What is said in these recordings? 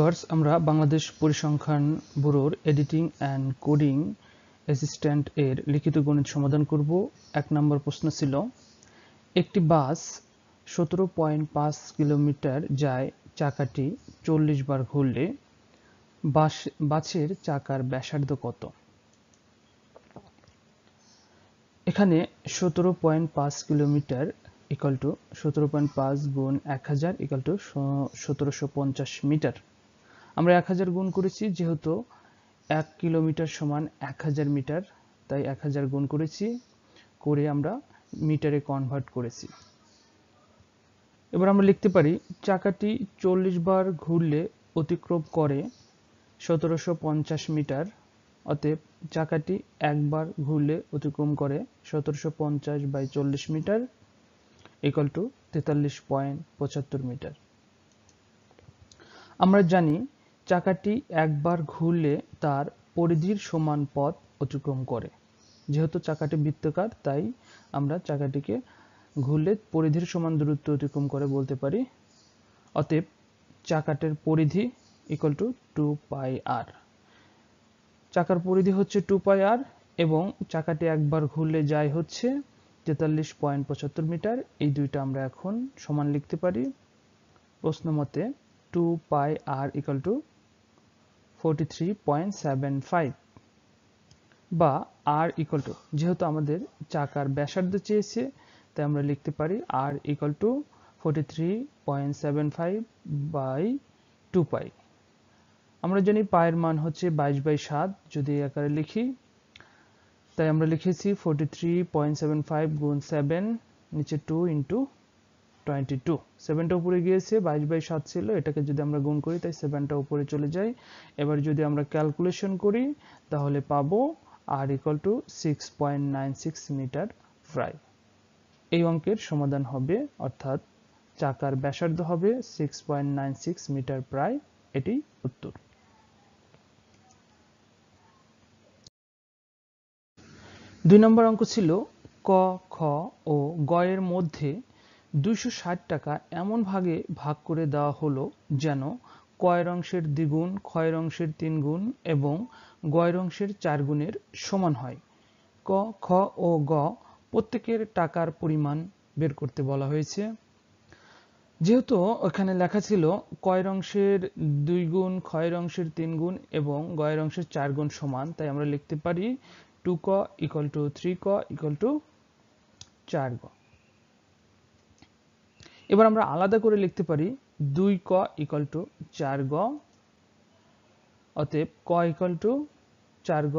Viewers, আমরা বাংলাদেশ পরিসংখ্যান ব্যুরোর এডিটিং অ্যান্ড কোডিং অ্যাসিস্ট্যান্ট এর লিখিত গণিত সমাধান করব। 1 নম্বর প্রশ্ন ছিল, একটি বাস 17.5 কিলোমিটার যায়, চাকাটি 40 বার ঘুরলে বাসের চাকার ব্যাসার্ধ কত? এখানে 17.5 কিলোমিটার ইকুয়াল টু 17.5 গুণ 1000 ইকুয়াল টু 1750 মিটার। আমরা 1000 গুণ করেছি, যেহেতু 1 কিলোমিটার সমান 1000 মিটার, তাই 1000 গুণ করেছি, করে আমরা মিটারে কনভার্ট করেছি। এবার আমরা লিখতে পারি চাকাটি 40 বার ঘুরলে অতিক্রম করে 1750 মিটার, অতএব চাকাটি একবার ঘুরলে অতিক্রম করে 1750/40 মিটার ইকুয়াল টু 43.75 মিটার। আমরা জানি চাকাটি একবার ঘুরলে তার পরিধির সমান পথ অতিক্রম করে। যেহেতু চাকাটি বৃত্তাকার, তাই আমরা চাকাটিকে ঘুরলে পরিধির সমান দূরত্ব অতিক্রম করে বলতে পারি। অতএব চাকাটির পরিধি ইকুয়াল টু 2πr। চাকার পরিধি হচ্ছে 2πr এবং চাকাটি একবার ঘুরলে যায় হচ্ছে 43.75 মিটার। এই দুইটা আমরা এখন সমান লিখতে পারি। প্রশ্ন মতে 2πr ইকুয়াল টু 43.75 বা r ইকুয়াল টু, যেহেতু আমাদের চাকার ব্যাসার্ধ চেয়েছে, তাই আমরা লিখতে পারি r ইকুয়াল টু 43.75/2π। আমরা জানি পায়ের মান হচ্ছে 22/7, যদি এই আকারে লিখি, তাই আমরা লিখেছি 43.75 গুণ 7, নিচে 2 ইন্টু 22। 7টা উপরে গিয়েছে, 22/7 ছিল, এটাকে যদি আমরা গুণ করি তাই 7টা উপরে চলে যায়। এবার যদি আমরা ক্যালকুলেশন করি তাহলে পাবো r ইকুয়াল টু 6.96 মিটার প্রায়। এই অঙ্কের সমাধান হবে, অর্থাৎ চাকার ব্যাসার্ধ হবে 6.96 মিটার প্রায়। এটি উত্তর। দুই নম্বর অঙ্ক ছিল, ক, খ ও গ এর মধ্যে 260 টাকা এমন ভাগে ভাগ করে দেওয়া হলো যেন ক এর অংশের দ্বিগুণ, খ এর অংশের 3 গুণ এবং গ এর অংশের 4 গুণের সমান হয়। ক, খ ও গ প্রত্যেকের টাকার পরিমাণ বের করতে বলা হয়েছে। যেহেতু ওখানে লেখা ছিল ক এর অংশের 2 গুণ, খ এর অংশের 3 গুণ এবং গ এর অংশের 4 গুণ সমান, তাই আমরা লিখতে পারি 2ক ইকুয়াল টু 3ক ইকুয়াল টু 4গ। এবার আমরা আলাদা করে লিখতে পারি 2ক ইকুয়াল টু 4গ, অতএব ক ইকুয়াল টু 4গ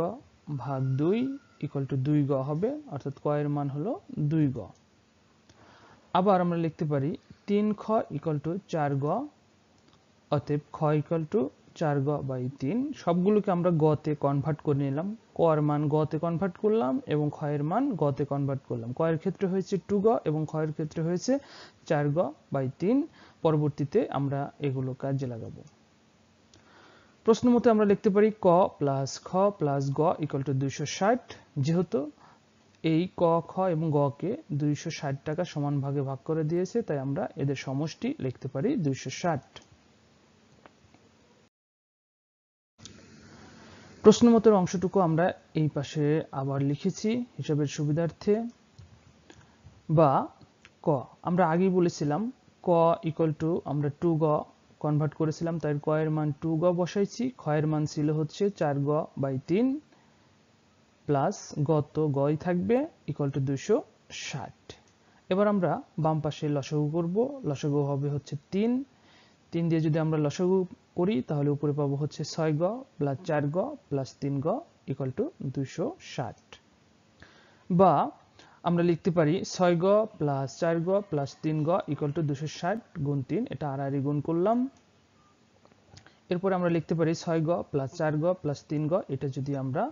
ভাগ 2 ইকুয়াল টু 2গ হবে, অর্থাৎ ক এর মান হলো 2গ। আবার আমরা লিখতে পারি 3খ ইকুয়াল টু 4গ, অতএব খ ইকুয়াল টু 4গ/3। সবগুলোকে আমরা গতে কনভার্ট করে নিলাম। ক এর মান গতে কনভার্ট করলাম এবং খ এর মান গতে কনভার্ট করলাম। ক এর ক্ষেত্রে হয়েছে 2গ এবং খ এর ক্ষেত্রে হয়েছে 4গ/3। পরবর্তীতে আমরা এগুলো কাজে লাগাবো। প্রশ্ন মতে আমরা লিখতে পারি ক প্লাস খ প্লাস গ ইকুয়াল টু 260। যেহেতু এই ক, খ এবং গ কে 260 টাকা সমান ভাগে ভাগ করে দিয়েছে, তাই আমরা এদের সমষ্টি লিখতে পারি 260। প্রশ্ন মতের অংশটুকু আমরা এই পাশে আবার লিখেছি হিসাবের সুবিধার্থে। বা ক, আমরা আগেই বলেছিলাম ক ইকুয়াল টু আমরা 2গ কনভার্ট করেছিলাম, তাই ক এর মান 2গ বসাইছি। খ এর মান ছিল হচ্ছে 4গ/3 প্লাস গ তো গই থাকবে ইকুয়াল টু 260। এবার আমরা বাম পাশে লসাগু করব। লসাগু হবে হচ্ছে 3 দিয়ে যদি আমরা লসাগু করি তাহলে উপরে পাবো হচ্ছে 6গ প্লাস 4গ প্লাস 3গ ইকুয়াল টু 260। বা আমরা লিখতে পারি 6গ প্লাস 4গ প্লাস 3গ ইকুয়াল টু 260 গুণ 3, এটা আড়াআড়ি গুণ করলাম। এরপর আমরা লিখতে পারি 6গ প্লাস 4গ প্লাস 3গ, এটা যদি আমরা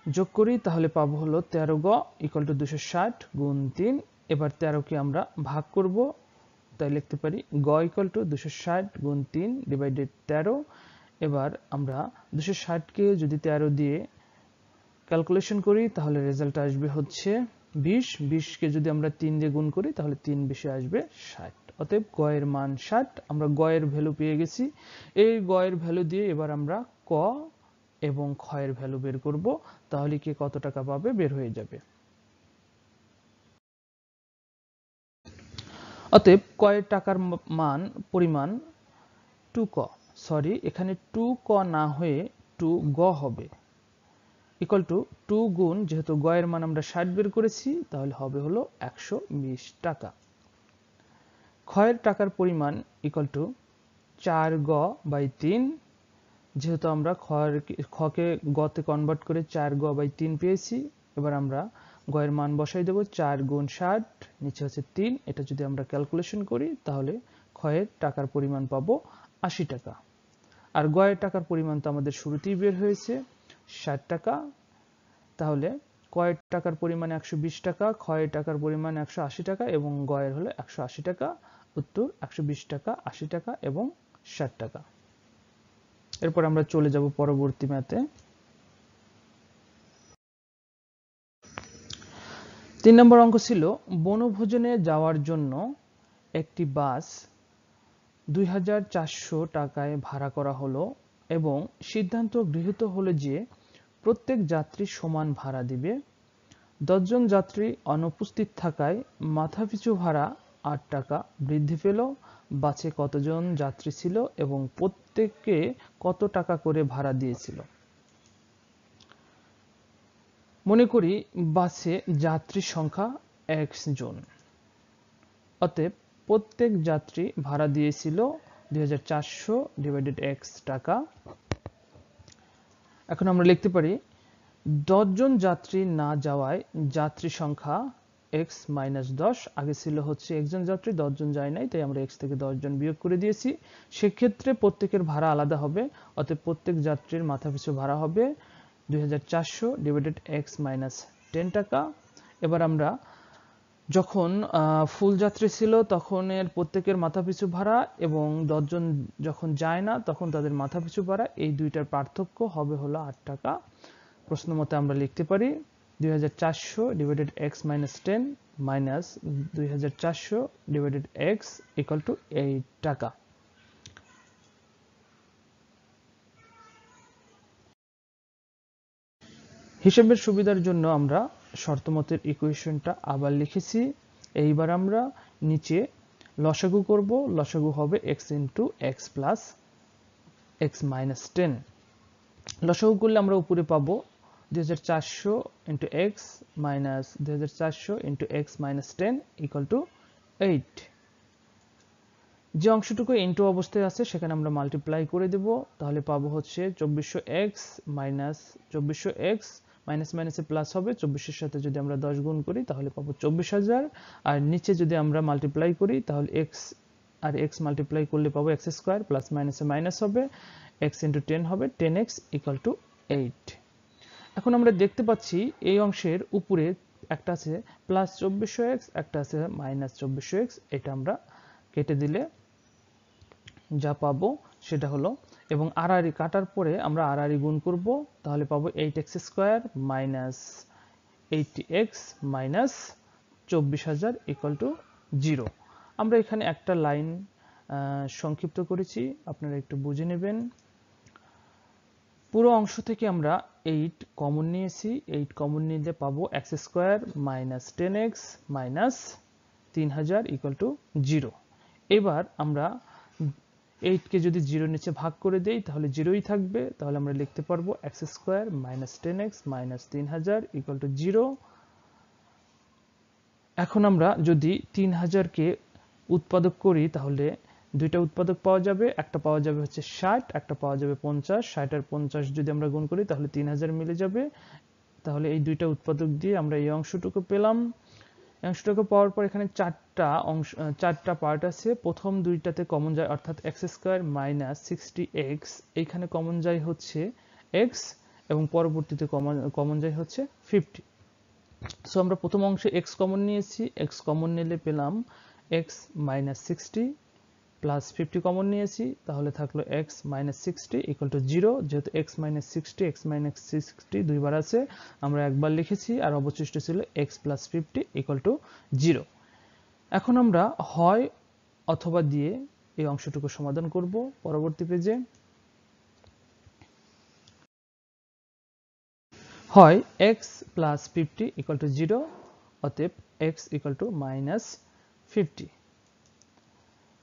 যোগ করি তাহলে পাবো হলো 13গ ইকুয়াল টু 260 গুণ 3। এবার 13কে আমরা ভাগ করব, তাই লিখতে পারি গ ইকুয়াল টু 260 গুণ 3 ডিভাইডেড 13। এবার আমরা 260কে যদি 13 দিয়ে ক্যালকুলেশন করি তাহলে রেজাল্ট আসবে হচ্ছে 20। 20কে যদি আমরা 3 দিয়ে গুণ করি তাহলে 3 20 আসবে 60। অতএব গ এর মান 60। আমরা গ এর ভ্যালু পেয়ে গেছি। এই গ এর ভ্যালু দিয়ে এবার আমরা ক এবং খ এর ভ্যালু বের করব, তাহলে কে কত টাকা পাবে বের হয়ে যাবে। অতএব ক এর টাকার মান পরিমাণ 2ক, সরি এখানে 2ক না হয়ে 2গ হবে, ইকুয়াল টু 2 গুণ, যেহেতু গ এর মান আমরা 60 বের করেছি তাহলে হবে হলো 120 টাকা। খ এর টাকার পরিমাণ ইকুয়াল টু 4গ বাই 3, যেহেতু আমরা খকে গতে কনভার্ট করে 4গ বাই 3 পেয়েছি। এবার আমরা গ এর মান বসাই দেব, 4 গুণ 60, নিচে হচ্ছে 3, এটা যদি আমরা ক্যালকুলেশন করি তাহলে খ এর টাকার পরিমাণ পাবো 80 টাকা। আর গ এর টাকার পরিমাণ তো আমাদের শুরুতেই বের হয়েছে 60 টাকা, তাহলে ক এর টাকার পরিমাণ 120 টাকা, খ এর টাকার পরিমাণ 180 টাকা এবং গ এর হলো 180 টাকা। উত্তর 120 টাকা, 80 টাকা এবং 60 টাকা। এরপর আমরা চলে যাব পরবর্তী ম্যাথে। 3 নম্বর অঙ্ক ছিল বনভোজনে যাওয়ার জন্য একটি বাস 2400 টাকায় ভাড়া করা হলো এবং সিদ্ধান্ত গৃহীত হলো যে প্রত্যেক যাত্রী সমান ভাড়া দিবে। 10 জন যাত্রী অনুপস্থিত থাকায় মাথাপিছু ভাড়া 8 টাকা বৃদ্ধি পেল। বাসে কতজন যাত্রী ছিল এবং প্রত্যেককে কত টাকা করে ভাড়া দিয়েছিল? মনে করি বাসে যাত্রীর সংখ্যা x জন, অতএব প্রত্যেক যাত্রী ভাড়া দিয়েছিল 2400 ডিভাইডেড x টাকা। এখন আমরা লিখতে পারি 10 জন যাত্রী না যাওয়ায় যাত্রী সংখ্যা x মাইনাস 10, আগে ছিল হচ্ছে একজন যাত্রী, 10 জন যায় নাই, তাই আমরা x থেকে 10 জন বিয়োগ করে দিয়েছি। সেক্ষেত্রে প্রত্যেকের ভাড়া আলাদা হবে, অতএব প্রত্যেক যাত্রীর মাথাপিছু ভাড়া হবে 2400 ডিভাইডেড x মাইনাস 10 টাকা। এবার আমরা যখন ফুল যাত্রী ছিল তখন এর প্রত্যেকের মাথাপিছু ভাড়া এবং 10 জন যখন যায় না তখন তাদের মাথাপিছু ভাড়া, এই দুইটার পার্থক্য হবে হলো 8 টাকা। প্রশ্ন মতে আমরা লিখতে পারি 2400 divided x minus 10 minus 2400 divided x equal to 8 টাকা। হিসাবের সুবিধার জন্য আমরা শর্তমতের ইকুয়েশনটা আবার লিখেছি। এইবার আমরা নিচে লসাগু করব, লসাগু হবে x into x plus x minus 10। লসাগু করলে আমরা উপরে পাবো 2400 into x minus 2400 into x minus 10 equal to 8। যে অংশটুকু ইনটু অবস্থায় আছে সেখানে আমরা মাল্টিপ্লাই করে দেব, তাহলে পাবো হচ্ছে 2400x মাইনাস 2400x, মাইনাস মাইনাসে প্লাস হবে, 24 এর সাথে যদি আমরা 10 গুণ করি তাহলে পাবো 24000, আর নিচে যদি আমরা মাল্টিপ্লাই করি তাহলে x আর x মাল্টিপ্লাই করলে পাবো x স্কয়ার, প্লাস মাইনাসে মাইনাস হবে, x ইন্টু 10 হবে 10x ইকুয়াল টু 8। এখন আমরা দেখতে পাচ্ছি এই অংশের উপরে একটা আছে প্লাস 2400x, একটা আছে মাইনাস 2400x, এটা আমরা কেটে দিলে যা পাবো সেটা হলো, এবং আড়াআড়ি কাটার পরে আমরা আড়াআড়ি গুণ করব, তাহলে পাবো 8x square minus 80x minus 24000 equal to 0। আমরা এখানে একটা লাইন সংক্ষিপ্ত করেছি, আপনারা একটু বুঝে নেবেন। পুরো অংশ থেকে আমরা 8 কমন নিয়েছি, 8 কমন নিলে পাবো x square minus 10x minus 3000 equal to 0। এবার আমরা 8 কে যদি 0 নিচে ভাগ করে দেই তাহলে 0ই থাকবে, তাহলে আমরা লিখতে পারবো x square minus 10x minus 3000 equal to 0। এখন আমরা যদি 3000 কে উৎপাদক করি তাহলে দুইটা উৎপাদক পাওয়া যাবে, একটা পাওয়া যাবে হচ্ছে 60, একটা পাওয়া যাবে 50। 60 আর 50 যদি আমরা গুণ করি তাহলে 3000 মিলে যাবে, তাহলে এই দুইটা উৎপাদক দিয়ে আমরা এই অংশটুকু পেলাম। অংশটুকু পাওয়ার পর এখানে চারটা পার্ট আছে, প্রথম দুইটাতে কমন যায় অর্থাৎ x স্কয়ার মাইনাস 60x, এইখানে কমন যায় হচ্ছে x এবং পরবর্তীতে কমন যায় হচ্ছে 50। সো আমরা প্রথম অংশে x কমন নিয়েছি, x কমন নিলে পেলাম x মাইনাস 60 প্লাস 50 কমন নিয়েছি, তাহলে থাকলো x মাইনাস 60 ইকুয়াল টু 0। যেহেতু x মাইনাস 60 x মাইনাস 60 দুইবার আছে, আমরা একবার লিখেছি, আর অবশিষ্ট ছিল x প্লাস 50 ইকুয়াল টু 0। এখন আমরা হয় অথবা দিয়ে এই অংশটুকু সমাধান করব পরবর্তী পেজে। হয় x প্লাস 50 ইকুয়াল টু 0, অতএব x ইকুয়াল টু -50।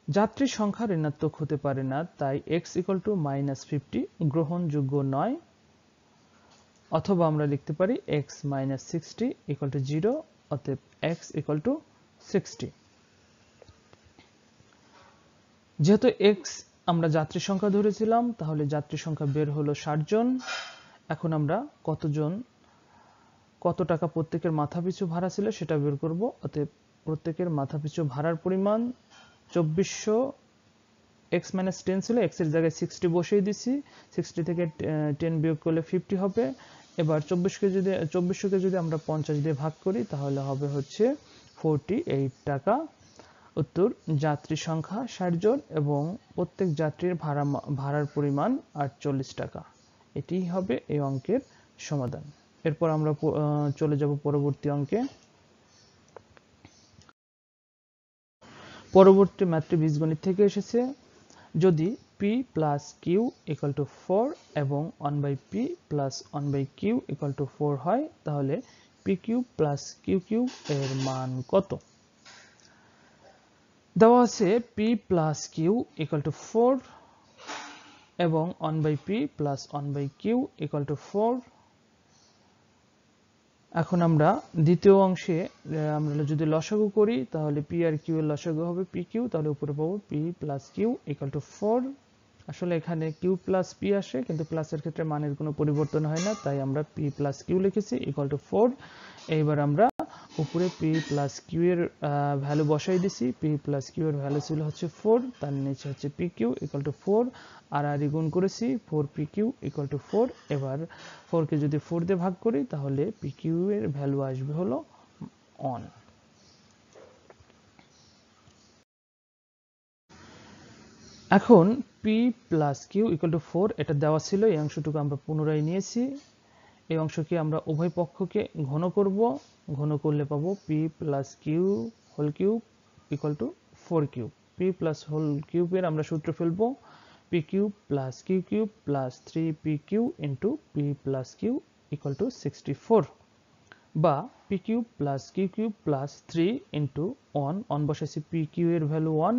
যাত্রী সংখ্যা ঋণাত্মক হতে পারে না, তাই x ইকুয়াল টু -50 গ্রহণযোগ্য নয়। অথবা আমরা লিখতে পারি x - 60 ইকুয়াল টু 0, অতএব x ইকুয়াল টু 60। যেহেতু x আমরা যাত্রী সংখ্যা ধরেছিলাম, তাহলে যাত্রী সংখ্যা বের হলো 60 জন। এখন আমরা কত টাকা প্রত্যেকের মাথাপিছু ভাড়া ছিল সেটা বের করব। অতএব প্রত্যেকের মাথাপিছু ভাড়ার পরিমাণ 2400, x - 10 ছিল, x এর জায়গায় 60 বসিয়ে দিছি, 60 থেকে 10 বিয়োগ করলে 50 হবে। এবার 2400কে যদি আমরা 50 দিয়ে ভাগ করি তাহলে হবে হচ্ছে 48 টাকা। উত্তর, যাত্রী সংখ্যা 60 জন এবং প্রত্যেক যাত্রীর ভাড়ার পরিমাণ 48 টাকা। এটি হবে এই অঙ্কের সমাধান। এরপর আমরা চলে যাব পরবর্তী অঙ্কে। পরবর্তী ম্যাথটি বীজগণিত থেকে এসেছে। যদি p plus Q equal to 4 এবং 1/p plus 1/q equal to 4 হয়, তাহলে p cube plus Q cube এর মান কত? দেওয়া আছে p plus Q equal to 4 এবং 1/p plus 1/q equal to 4। এখন আমরা দ্বিতীয় অংশে আমরা যদি লসাগু করি তাহলে p আর q এর লসাগু হবে p কিউ, তাহলে উপরে পাবো p plus Q equal to 4। আসলে এখানে q প্লাস p আসে, কিন্তু প্লাসের ক্ষেত্রে মানের কোনো পরিবর্তন হয় না, তাই আমরা p প্লাস কিউ লিখেছি ইকুয়াল টু 4। এইবার আমরা উপরে p প্লাস কিউ এর ভ্যালু বসাই দিছি। p প্লাস কিউ এর ভ্যালু ছিল হচ্ছে 4, তার নিচে হচ্ছে p কিউ ইকুয়াল টু 4 আর গুণ করেছি 4p কিউ ইকুয়াল টু 4। এবার 4 কে যদি 4 দিয়ে ভাগ করি তাহলে p কিউ এর ভ্যালু আসবে হলো 1। এখন p plus Q equal to 4 এটা দেওয়া ছিল, এই অংশটুকু আমরা পুনরায় নিয়েছি। এই অংশকে আমরা উভয় পক্ষকে ঘন করব, ঘন করলে পাবো p plus q whole cube equal to 4 cube. p plus whole কিউবের আমরা সূত্র ফেলবো p cube plus Q cube plus 3p q into p plus Q equal to 64, বা p cube plus Q cube plus 3 into 1 বসাইছি, p q এর value 1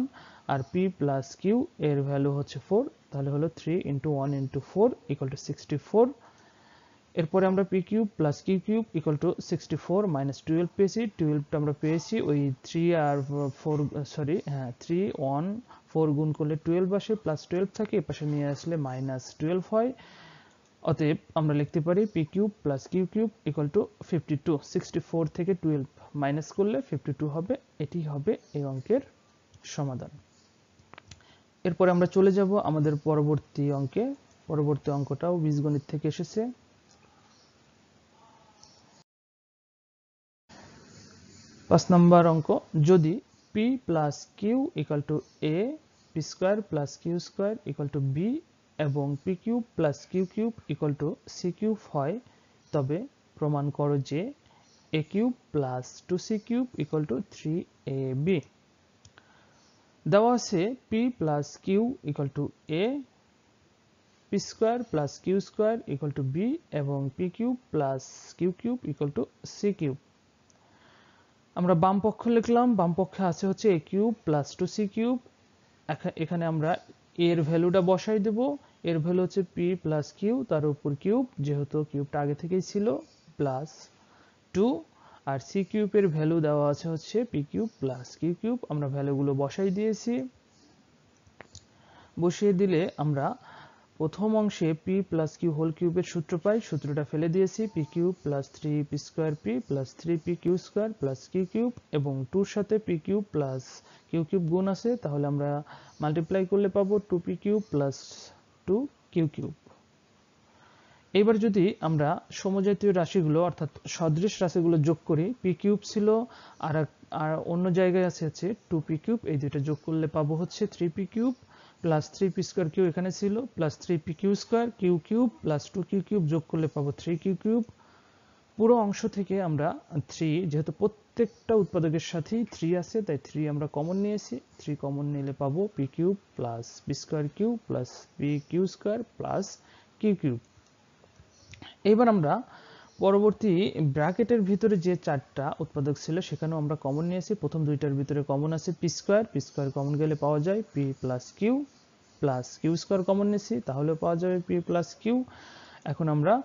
আর p plus q এর value হচ্ছে 4, তাহলে হলো 3 ইন্টু 1 ইন্টু 4 ইকুয়াল টু 64। এরপরে আমরা p cube plus Q cube equal to 64 minus 12 পেয়েছি। 12টা আমরা পেয়েছি ওই 3 আর 4 সরি হ্যাঁ 3 1 4 গুণ করলে 12 আসে, প্লাস 12 থাকে, এপাশে নিয়ে আসলে মাইনাস 12 হয়। অতএব আমরা লিখতে পারি p cube plus Q cube equal to 52। 64 থেকে 12 মাইনাস করলে 52 হবে। এটি হবে এই অঙ্কের সমাধান। এরপরে আমরা চলে যাব আমাদের পরবর্তী অঙ্কে। পরবর্তী অঙ্কটাও বীজগণিত থেকে এসেছে। 5 নম্বর অঙ্ক, যদি p plus Q equal to a, p square plus q square equal to b এবং p cube plus Q cube equal to c cube হয়, তবে প্রমাণ করো যে a cube plus 2c cube equal to 3ab। দেওয়া আছে p plus Q equal to a, p square plus q square equal to b এবং p cube plus Q cube equal to c cube. আমরা বাম পক্ষ লিখলাম, বাম পক্ষে আছে হচ্ছে a cube plus 2c cube. এখানে আমরা এর ভ্যালুটা বসাই দেব। এর ভ্যালু হচ্ছে p প্লাস কিউ, তার উপর কিউব, যেহেতু কিউবটা আগে থেকেই ছিল, প্লাস 2 আর c কিউবের ভ্যালু দেওয়া আছে হচ্ছে p cube plus Q cube. আমরা ভ্যালুগুলো বসাই দিয়েছি। বসিয়ে দিলে আমরা প্রথম অংশে p প্লাস কিউ হোল কিউবের সূত্র পাই, সূত্রটা ফেলে দিয়েছি p cube plus 3p square p plus 3p q square plus Q cube, এবং 2 এর সাথে p cube plus Q cube গুণ আছে, তাহলে আমরা মাল্টিপ্লাই করলে পাবো 2p cube plus 2q cube. এবার যদি আমরা সমজাতীয় রাশিগুলো অর্থাৎ সদৃশ রাশিগুলো যোগ করি, p কিউব ছিল আর অন্য জায়গায় আছে হচ্ছে 2p কিউব, এই দুটো যোগ করলে পাবো হচ্ছে 3p cube plus 3p square q এখানে ছিল plus 3p q square q cube plus 2q cube যোগ করলে পাবো 3q কিউব পুরো অংশ থেকে আমরা 3, যেহেতু প্রত্যেকটা উৎপাদকের সাথেই 3 আছে তাই 3 আমরা কমন নিয়েছি, 3 কমন নিলে পাবো p cube plus p square cube plus p q square plus Q cube. এবার আমরা পরবর্তী ব্র্যাকেটের ভিতরে যে 4টা উৎপাদক ছিল সেখানেও আমরা কমন নিয়েছি। প্রথম দুইটার ভিতরে কমন আছে পি স্কোয়ার কমন গেলে পাওয়া যায় p plus q square common নিয়েছি তাহলেও পাওয়া যাবে পি প্লাস কিউ। এখন আমরা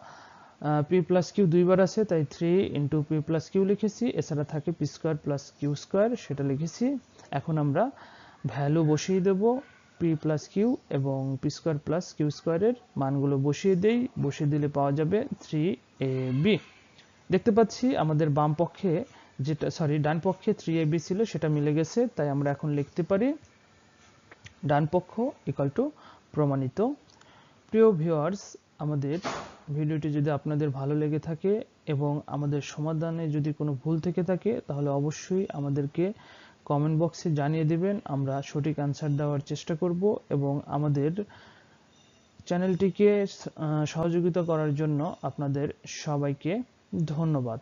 পি প্লাস কিউ দুইবার আছে তাই 3 ইন্টু পি প্লাস কিউ লিখেছি, এছাড়া থাকে p square plus q square সেটা লিখেছি। এখন আমরা ভ্যালু বসিয়ে দেব পি প্লাস কিউ এবং পি স্কোয়ার প্লাস কিউ স্কোয়ারের মানগুলো বসিয়ে দেই, বসিয়ে দিলে পাওয়া যাবে 3ab। দেখতে পাচ্ছি আমাদের বাম পক্ষে ডান পক্ষে 3ab ছিল সেটা মিলে গেছে, তাই আমরা এখন লিখতে পারি ডান পক্ষ ইকুয়াল টু প্রমাণিত। প্রিয় ভিউয়ার্স, আমাদের ভিডিওটি যদি আপনাদের ভালো লেগে থাকে এবং আমাদের সমাধানে যদি কোনো ভুল থেকে থাকে তাহলে অবশ্যই আমাদেরকে কমেন্ট বক্সে জানিয়ে দিবেন, আমরা সঠিক অ্যান্সার দেওয়ার চেষ্টা করব এবং আমাদের চ্যানেলটিকে সহযোগিতা করার জন্য আপনাদের সবাইকে ধন্যবাদ।